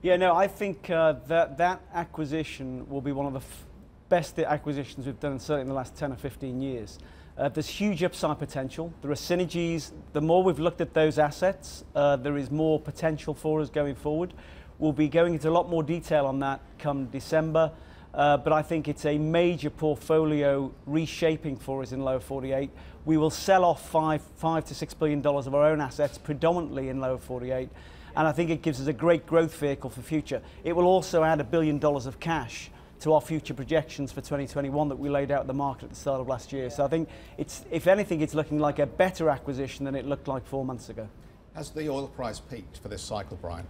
Yeah, no, I think that acquisition will be one of the best acquisitions we've done, certainly in the last 10 or 15 years. There's huge upside potential. There are synergies. The more we've looked at those assets, there is more potential for us going forward. We'll be going into a lot more detail on that come December, but I think it's a major portfolio reshaping for us in Lower 48. We will sell off $5 to $6 billion of our own assets, predominantly in Lower 48, and I think it gives us a great growth vehicle for the future. It will also add $1 billion of cash to our future projections for 2021 that we laid out at the market at the start of last year. So I think it's, if anything, it's looking like a better acquisition than it looked like 4 months ago. Has the oil price peaked for this cycle, Brian?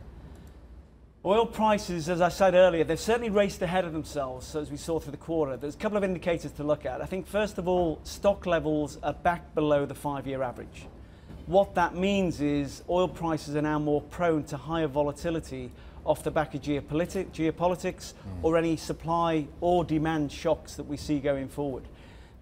Oil prices, as I said earlier, they've certainly raced ahead of themselves as we saw through the quarter. There's a couple of indicators to look at. I think first of all, stock levels are back below the 5-year average. What that means is oil prices are now more prone to higher volatility off the back of geopolitics or any supply or demand shocks that we see going forward.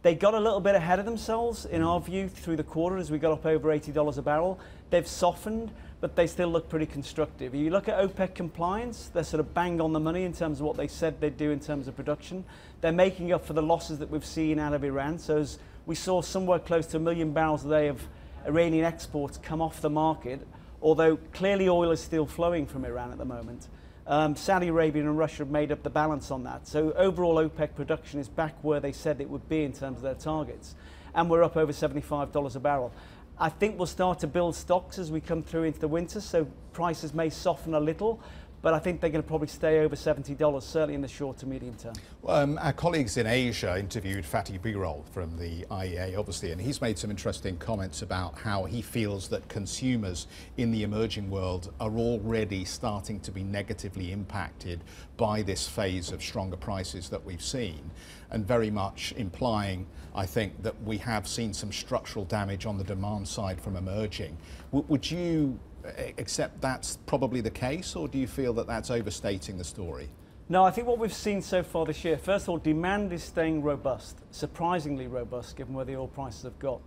They got a little bit ahead of themselves, in our view, through the quarter as we got up over $80 a barrel. They've softened, but they still look pretty constructive. If you look at OPEC compliance, they're sort of bang on the money in terms of what they said they'd do in terms of production. They're making up for the losses that we've seen out of Iran. So as we saw somewhere close to 1 million barrels a day of Iranian exports come off the market, although clearly oil is still flowing from Iran at the moment. Saudi Arabia and Russia have made up the balance on that. So overall OPEC production is back where they said it would be in terms of their targets. And we're up over $75 a barrel. I think we'll start to build stocks as we come through into the winter, so prices may soften a little, but I think they're going to probably stay over $70, certainly in the short to medium term. Our colleagues in Asia interviewed Fatih Birol from the IEA, obviously, and he's made some interesting comments about how he feels that consumers in the emerging world are already starting to be negatively impacted by this phase of stronger prices that we've seen, and very much implying, I think, that we have seen some structural damage on the demand side from emerging. Would you accept that's probably the case, or do you feel that that's overstating the story? No, I think what we've seen so far this year, first of all, demand is staying robust, surprisingly robust given where the oil prices have got.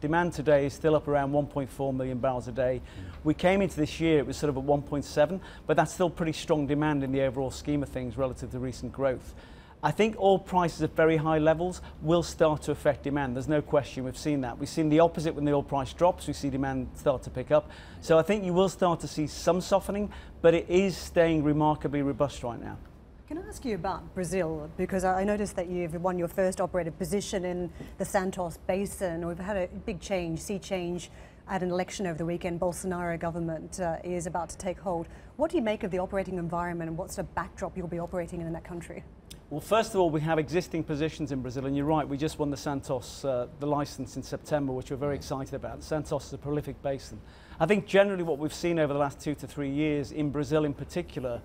Demand today is still up around 1.4 million barrels a day. We came into this year, it was sort of at 1.7, but that's still pretty strong demand in the overall scheme of things relative to recent growth. I think oil prices at very high levels will start to affect demand. There's no question, we've seen that. We've seen the opposite when the oil price drops, we see demand start to pick up. So I think you will start to see some softening, but it is staying remarkably robust right now. Can I ask you about Brazil? Because I noticed that you've won your first operated position in the Santos Basin. We've had a big sea change at an election over the weekend. Bolsonaro government is about to take hold. What do you make of the operating environment, and what's the backdrop you'll be operating in that country? Well, first of all, we have existing positions in Brazil, and you're right, we just won the Santos, the license in September, which we're very excited about. Santos is a prolific basin. I think generally what we've seen over the last 2 to 3 years, in Brazil in particular,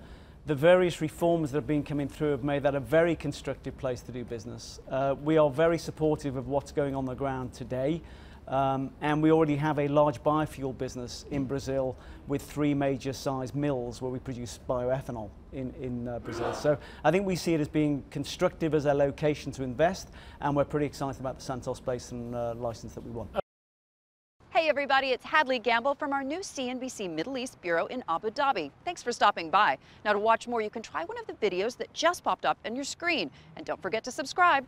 the various reforms that have been coming through have made that a very constructive place to do business. We are very supportive of what's going on the ground today. And we already have a large biofuel business in Brazil with 3 major size mills where we produce bioethanol in Brazil. So I think we see it as being constructive as a location to invest, and we're pretty excited about the Santos Basin license that we won. Hey everybody, it's Hadley Gamble from our new CNBC Middle East Bureau in Abu Dhabi. Thanks for stopping by. Now to watch more, you can try one of the videos that just popped up on your screen. And don't forget to subscribe.